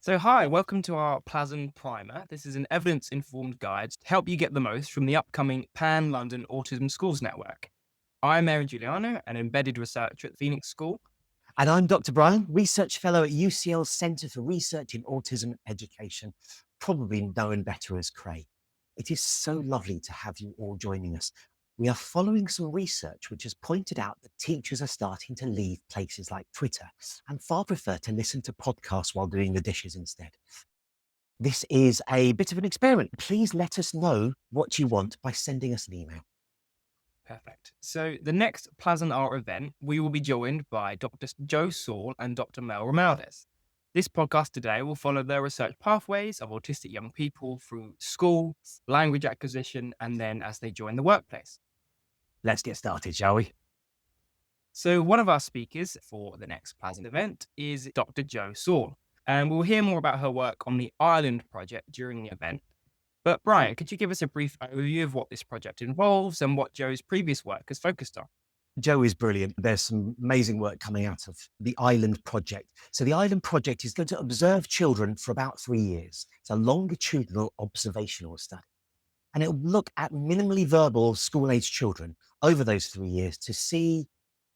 So, hi, welcome to our PLASN Primer. This is an evidence informed guide to help you get the most from the upcoming Pan London Autism Schools Network. I'm Aaron Giuliano, an embedded researcher at Phoenix School. And I'm Dr. Brian, Research Fellow at UCL's Centre for Research in Autism Education, probably known better as CRAE. It is so lovely to have you all joining us. We are following some research which has pointed out that teachers are starting to leave places like Twitter and far prefer to listen to podcasts while doing the dishes instead. This is a bit of an experiment. Please let us know what you want by sending us an email. Perfect. So, the next PLASN-r event, we will be joined by Dr. Joe Saul and Dr. Mel Romualdez. This podcast today will follow their research pathways of autistic young people through school, language acquisition, and then as they join the workplace. Let's get started, shall we? So, one of our speakers for the next PLASN event is Dr. Joe Saul, and we'll hear more about her work on the Ireland project during the event. But, Brian, could you give us a brief overview of what this project involves and what Joe's previous work has focused on? Joe is brilliant. There's some amazing work coming out of the Island Project. So the Island Project is going to observe children for about 3 years. It's a longitudinal observational study. And it will look at minimally verbal school-age children over those 3 years to see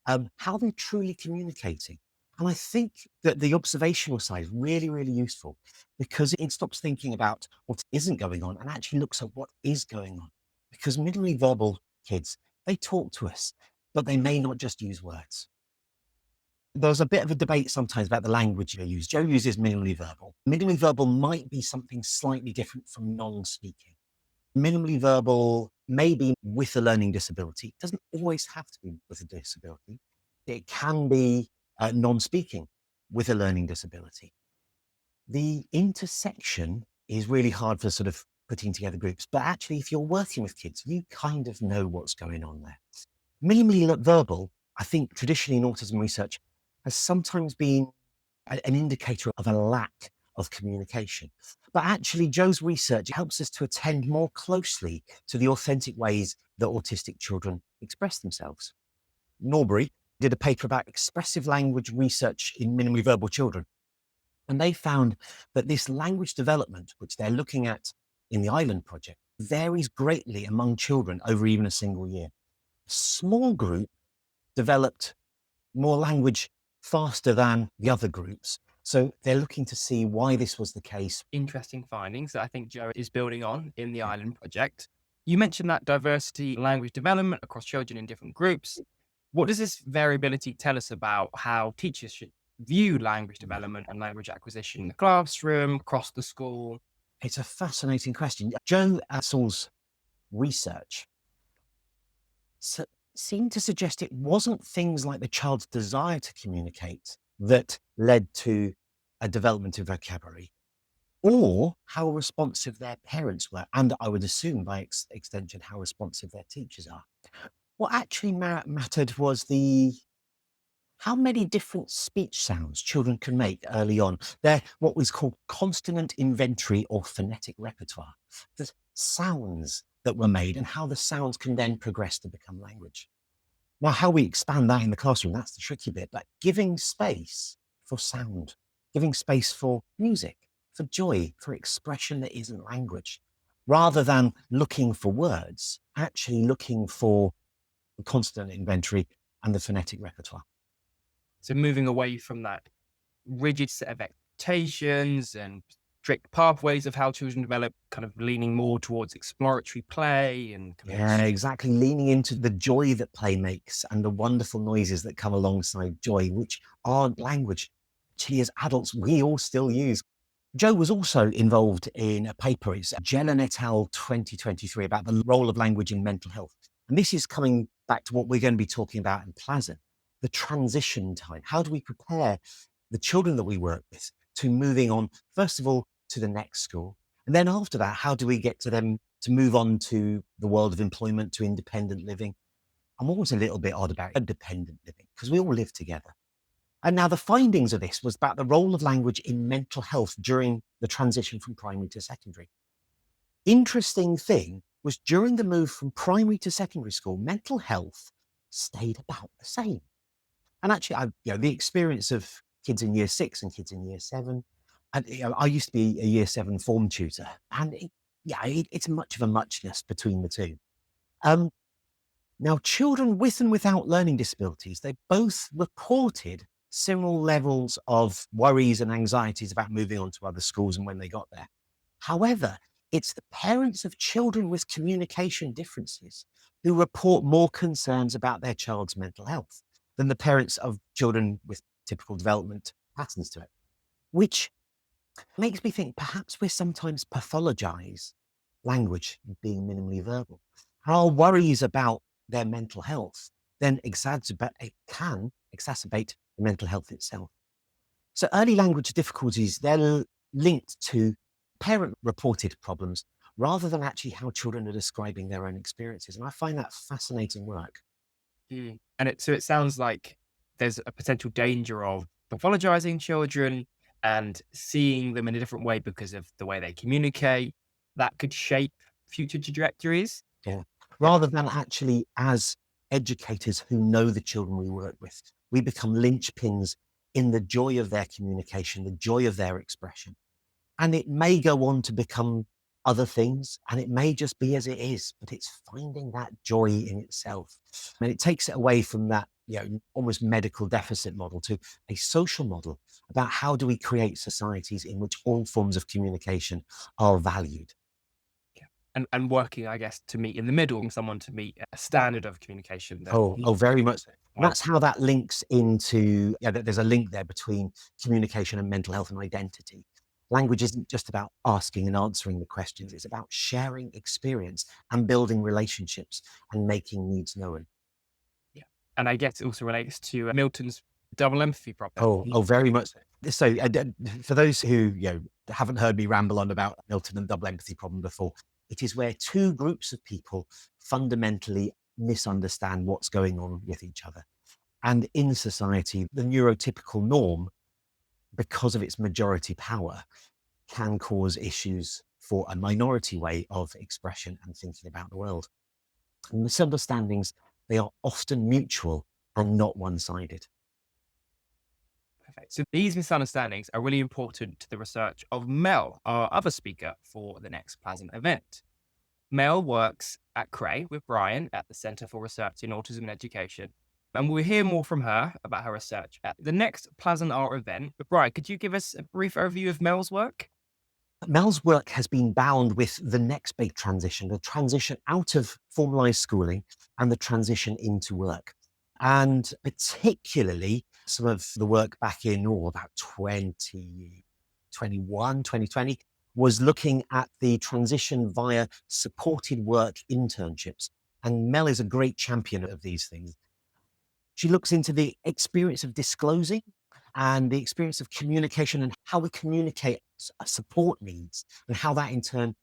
how they're truly communicating. And I think that the observational side is really, really useful because it stops thinking about what isn't going on and actually looks at what is going on. Because minimally verbal kids, they talk to us, but they may not just use words. There's a bit of a debate sometimes about the language you use. Joe uses minimally verbal. Minimally verbal might be something slightly different from non-speaking. Minimally verbal may be with a learning disability. It doesn't always have to be with a disability. It can be non-speaking with a learning disability. The intersection is really hard for sort of putting together groups, but actually if you're working with kids, you kind of know what's going on there. Minimally verbal, I think traditionally in autism research, has sometimes been an indicator of a lack of communication. But actually, Joe's research helps us to attend more closely to the authentic ways that autistic children express themselves. Norbury did a paper about expressive language research in minimally verbal children. And they found that this language development, which they're looking at in the Island Project, varies greatly among children over even a single year. A small group developed more language faster than the other groups. So they're looking to see why this was the case. Interesting findings that I think Joe is building on in the Ireland project. You mentioned that diversity in language development across children in different groups. What does this variability tell us about how teachers should view language development and language acquisition in the classroom, across the school? It's a fascinating question. Joe Saul's research seemed to suggest it wasn't things like the child's desire to communicate that led to a development of vocabulary, or how responsive their parents were, and I would assume by extension how responsive their teachers are. What actually mattered was how many different speech sounds children can make early on. They're what was called consonant inventory or phonetic repertoire. The sounds that were made and how the sounds can then progress to become language. Now, how we expand that in the classroom, that's the tricky bit, but giving space for sound, giving space for music, for joy, for expression that isn't language, rather than looking for words, actually looking for the consonant inventory and the phonetic repertoire. So moving away from that rigid set of expectations and strict pathways of how children develop, kind of leaning more towards exploratory play and Yeah, exactly. Leaning into the joy that play makes and the wonderful noises that come alongside joy, which aren't language. Actually, as adults, we all still use. Joe was also involved in a paper, it's Gellan et al. 2023, about the role of language in mental health. And this is coming back to what we're going to be talking about in PLASN, the transition time. How do we prepare the children that we work with to moving on, first of all, to the next school? And then after that, how do we get to them to move on to the world of employment, to independent living? I'm always a little bit odd about independent living because we all live together. And now the findings of this was about the role of language in mental health during the transition from primary to secondary. Interesting thing was during the move from primary to secondary school, mental health stayed about the same. And actually, the experience of kids in year 6 and kids in year 7, And I used to be a year 7 form tutor, and it's much of a muchness between the two. Um, Now, children with and without learning disabilities, they both reported similar levels of worries and anxieties about moving on to other schools and when they got there. However, it's the parents of children with communication differences who report more concerns about their child's mental health than the parents of children with typical development patterns to it, which makes me think perhaps we sometimes pathologize language being minimally verbal. Our worries about their mental health then it can exacerbate the mental health itself. So early language difficulties, they're linked to parent reported problems rather than actually how children are describing their own experiences. And I find that fascinating work. And it sounds like there's a potential danger of pathologizing children and seeing them in a different way because of the way they communicate that could shape future trajectories. Yeah. Yeah. Rather than actually as educators who know the children we work with, we become linchpins in the joy of their communication, the joy of their expression. And it may go on to become other things, and it may just be as it is, but it's finding that joy in itself. And it takes it away from that, almost medical deficit model to a social model about how do we create societies in which all forms of communication are valued. Yeah. And working, I guess, to meet in the middle and someone to meet a standard of communication that Oh, very much so. And well, that's how that links into, there's a link there between communication and mental health and identity. Language isn't just about asking and answering the questions. It's about sharing experience and building relationships and making needs known. yeah. And I guess it also relates to Milton's double empathy problem. Oh, very much so. So for those who, haven't heard me ramble on about Milton and double empathy problem before, it is where two groups of people fundamentally misunderstand what's going on with each other. And in society, the neurotypical norm, because of its majority power, can cause issues for a minority way of expression and thinking about the world. And misunderstandings, they are often mutual and not one-sided. Perfect. So these misunderstandings are really important to the research of Mel, our other speaker for the next PLASN event. Mel works at CRAE with Brian at the Centre for Research in Autism and Education. And we'll hear more from her about her research at the next PLASN-r event. But Brian, could you give us a brief overview of Mel's work? Mel's work has been bound with the next big transition, the transition out of formalized schooling and the transition into work. And particularly some of the work back in about 2021, 2020 was looking at the transition via supported work internships. And Mel is a great champion of these things. She looks into the experience of disclosing and the experience of communication and how we communicate support needs and how that in turn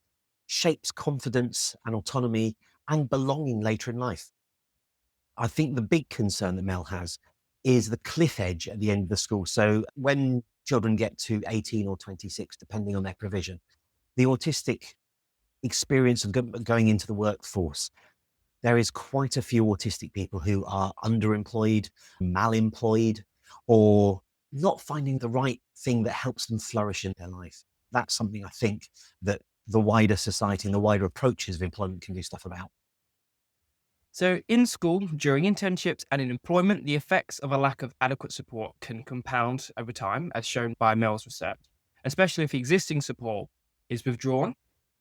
shapes confidence and autonomy and belonging later in life. I think the big concern that Mel has is the cliff edge at the end of the school. So when children get to 18 or 26, depending on their provision, the autistic experience of going into the workforce, there is quite a few autistic people who are underemployed, malemployed, or not finding the right thing that helps them flourish in their life. That's something I think that the wider society and the wider approaches of employment can do stuff about. So, in school, during internships, and in employment, the effects of a lack of adequate support can compound over time, as shown by Mel's research, especially if existing support is withdrawn.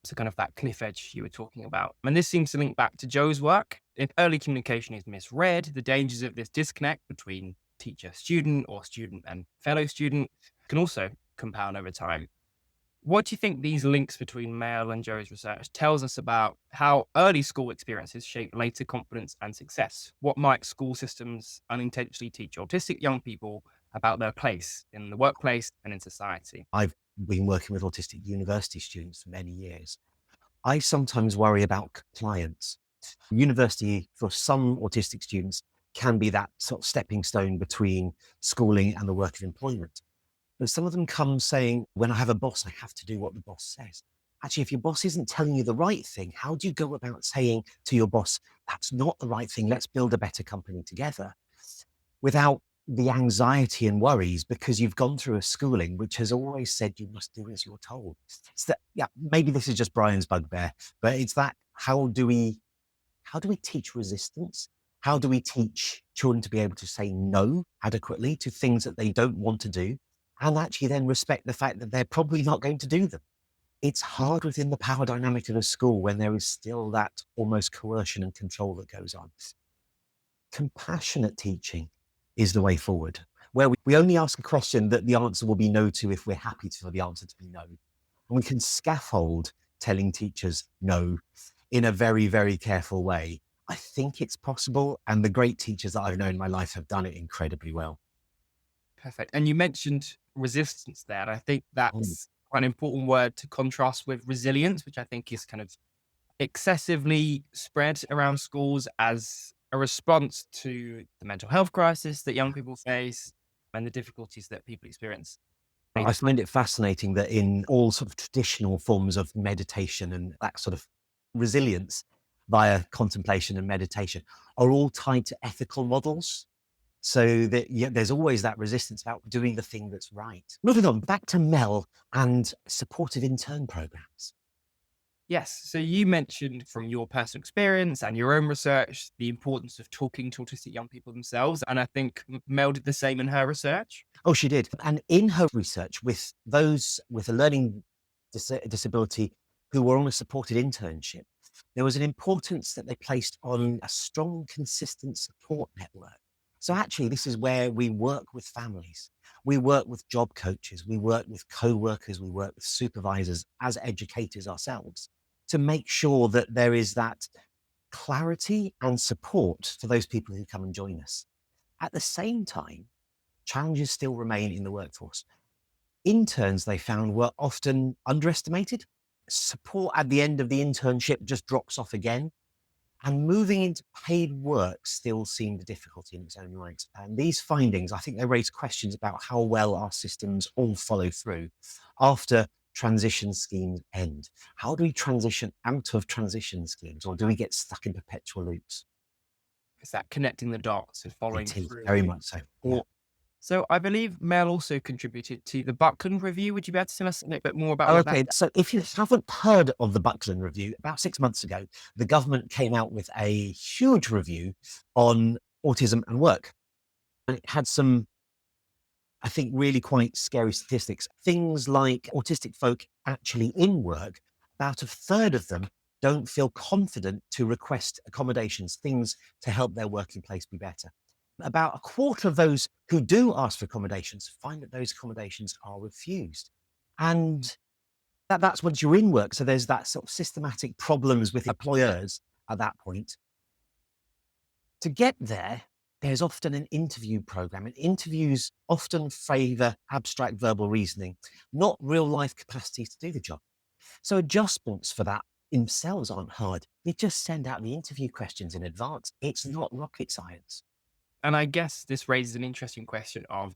So, kind of that cliff edge you were talking about. And this seems to link back to Joe's work. If early communication is misread, the dangers of this disconnect between teacher student or student and fellow student can also compound over time. What do you think these links between Mel and Joe's research tells us about how early school experiences shape later confidence and success? What might school systems unintentionally teach autistic young people about their place in the workplace and in society? I've been working with autistic university students for many years. I sometimes worry about compliance. University, for some autistic students, can be that sort of stepping stone between schooling and the work of employment. But some of them come saying, when I have a boss, I have to do what the boss says. Actually, if your boss isn't telling you the right thing, how do you go about saying to your boss, that's not the right thing, let's build a better company together, without the anxiety and worries because you've gone through a schooling which has always said you must do as you're told. It's that, yeah, maybe this is just Brian's bugbear, but it's that how do we teach resistance? How do we teach children to be able to say no adequately to things that they don't want to do, and actually then respect the fact that they're probably not going to do them? It's hard within the power dynamic of a school when there is still that almost coercion and control that goes on. Compassionate teaching is the way forward, where we only ask a question that the answer will be no to if we're happy for the answer to be no. And we can scaffold telling teachers no in a very, very careful way. I think it's possible, and the great teachers that I've known in my life have done it incredibly well. Perfect. And you mentioned resistance there. And I think that's quite an important word to contrast with resilience, which I think is kind of excessively spread around schools as a response to the mental health crisis that young people face and the difficulties that people experience. I find it fascinating that in all sort of traditional forms of meditation and that sort of resilience via contemplation and meditation are all tied to ethical models. So that there's always that resistance about doing the thing that's right. Moving on, back to Mel and supportive intern programs. Yes. So you mentioned from your personal experience and your own research, the importance of talking to autistic young people themselves. And I think Mel did the same in her research. Oh, she did. And in her research with those with a learning disability who were on a supported internship, there was an importance that they placed on a strong, consistent support network. So actually, this is where we work with families. We work with job coaches. We work with co-workers. We work with supervisors as educators ourselves to make sure that there is that clarity and support for those people who come and join us. At the same time, challenges still remain in the workforce. Interns, they found, were often underestimated. Support at the end of the internship just drops off again. And moving into paid work still seemed a difficulty in its own right. And these findings, I think they raise questions about how well our systems all follow through after transition schemes end. How do we transition out of transition schemes, or do we get stuck in perpetual loops? It's that connecting the dots and following It is, through. very much so. Yeah. So I believe Mel also contributed to the Buckland Review. Would you be able to tell us a little bit more about Oh, what okay. that? So if you haven't heard of the Buckland Review, about 6 months ago, the government came out with a huge review on autism and work. And it had some, I think, really quite scary statistics. Things like autistic folk actually in work, about a third of them don't feel confident to request accommodations, things to help their working place be better. About a quarter of those who do ask for accommodations find that those accommodations are refused. And that's once you're in work. So there's that sort of systematic problems with employers at that point. To get there, there's often an interview program, and interviews often favor abstract verbal reasoning, not real life capacity to do the job. So adjustments for that themselves aren't hard. You just send out the interview questions in advance. It's not rocket science. And I guess this raises an interesting question of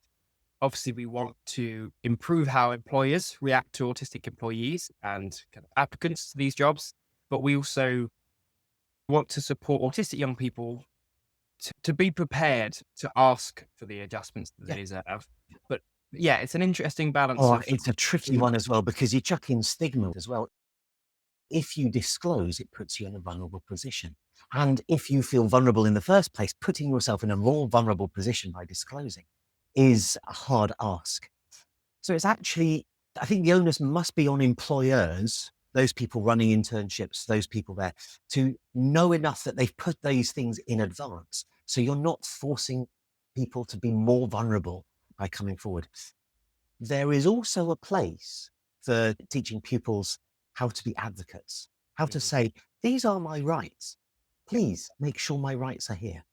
obviously we want to improve how employers react to autistic employees and kind of applicants to these jobs, but we also want to support autistic young people to be prepared to ask for the adjustments that they deserve. But yeah, it's an interesting balance Oh, of it's a tricky one as well, because you chuck in stigma as well. If you disclose, it puts you in a vulnerable position. And if you feel vulnerable in the first place, putting yourself in a more vulnerable position by disclosing is a hard ask. So it's actually, I think the onus must be on employers, those people running internships, those people there, to know enough that they've put these things in advance. So you're not forcing people to be more vulnerable by coming forward. There is also a place for teaching pupils how to be advocates, how to say, these are my rights. Please make sure my rights are here.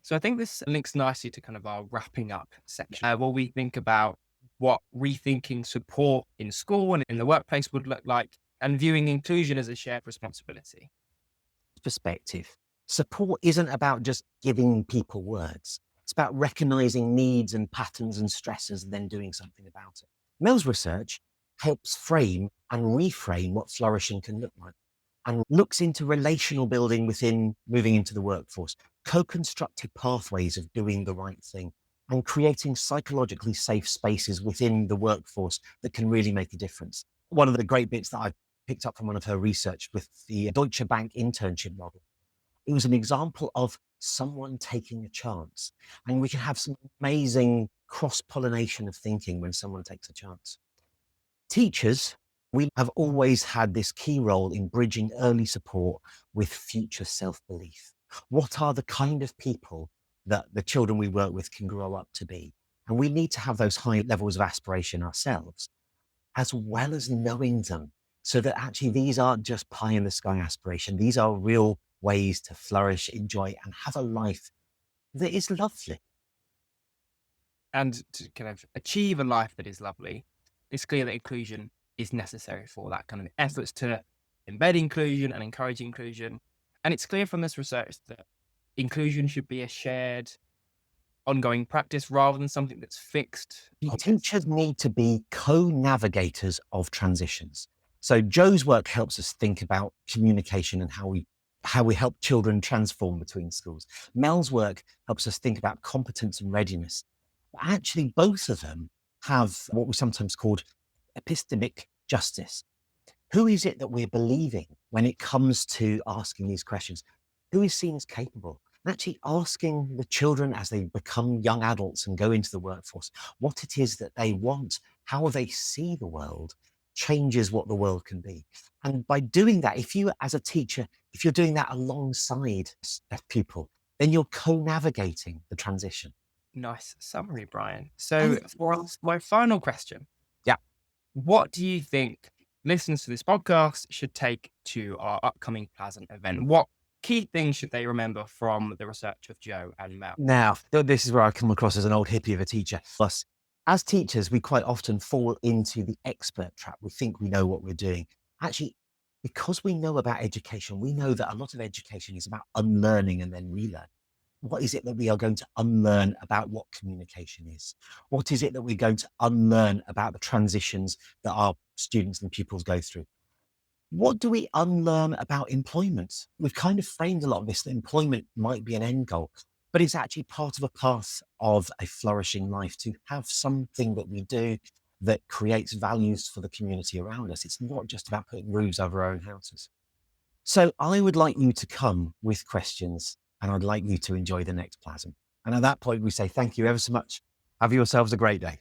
So I think this links nicely to kind of our wrapping up section, where we think about what rethinking support in school and in the workplace would look like, and viewing inclusion as a shared responsibility. Perspective. Support isn't about just giving people words. It's about recognizing needs and patterns and stresses and then doing something about it. Mel's research helps frame and reframe what flourishing can look like. and looks into relational building within moving into the workforce, co-constructed pathways of doing the right thing, and creating psychologically safe spaces within the workforce that can really make a difference. One of the great bits that I picked up from one of her research with the Deutsche Bank internship model, it was an example of someone taking a chance. And we can have some amazing cross-pollination of thinking when someone takes a chance. Teachers, we have always had this key role in bridging early support with future self-belief. What are the kind of people that the children we work with can grow up to be? And we need to have those high levels of aspiration ourselves, as well as knowing them, so that actually these aren't just pie in the sky aspiration. These are real ways to flourish, enjoy, and have a life that is lovely. And to kind of achieve a life that is lovely, it's clear that inclusion is necessary for that kind of efforts to embed inclusion and encourage inclusion. And it's clear from this research that inclusion should be a shared, ongoing practice rather than something that's fixed. Teachers need to be co-navigators of transitions. So Joe's work helps us think about communication and how we help children transform between schools. Mel's work helps us think about competence and readiness. But actually, both of them have what we sometimes called epistemic justice. Who is it that we're believing when it comes to asking these questions? Who is seen as capable? And actually asking the children as they become young adults and go into the workforce, what it is that they want, how they see the world, changes what the world can be. And by doing that, if you as a teacher, if you're doing that alongside a pupil, then you're co-navigating the transition. Nice summary, Brian. So for my final question. Yeah. What do you think listeners to this podcast should take to our upcoming PLASN event? What key things should they remember from the research of Joe and Mel? Now, this is where I come across as an old hippie of a teacher. Plus, as teachers, we quite often fall into the expert trap. We think we know what we're doing. Actually, because we know about education, we know that a lot of education is about unlearning and then relearn. What is it that we are going to unlearn about what communication is? What is it that we're going to unlearn about the transitions that our students and pupils go through? What do we unlearn about employment? We've kind of framed a lot of this that employment might be an end goal, but it's actually part of a path of a flourishing life to have something that we do that creates values for the community around us. It's not just about putting roofs over our own houses. So I would like you to come with questions, and I'd like you to enjoy the next PLASN. And at that point, we say thank you ever so much. Have yourselves a great day.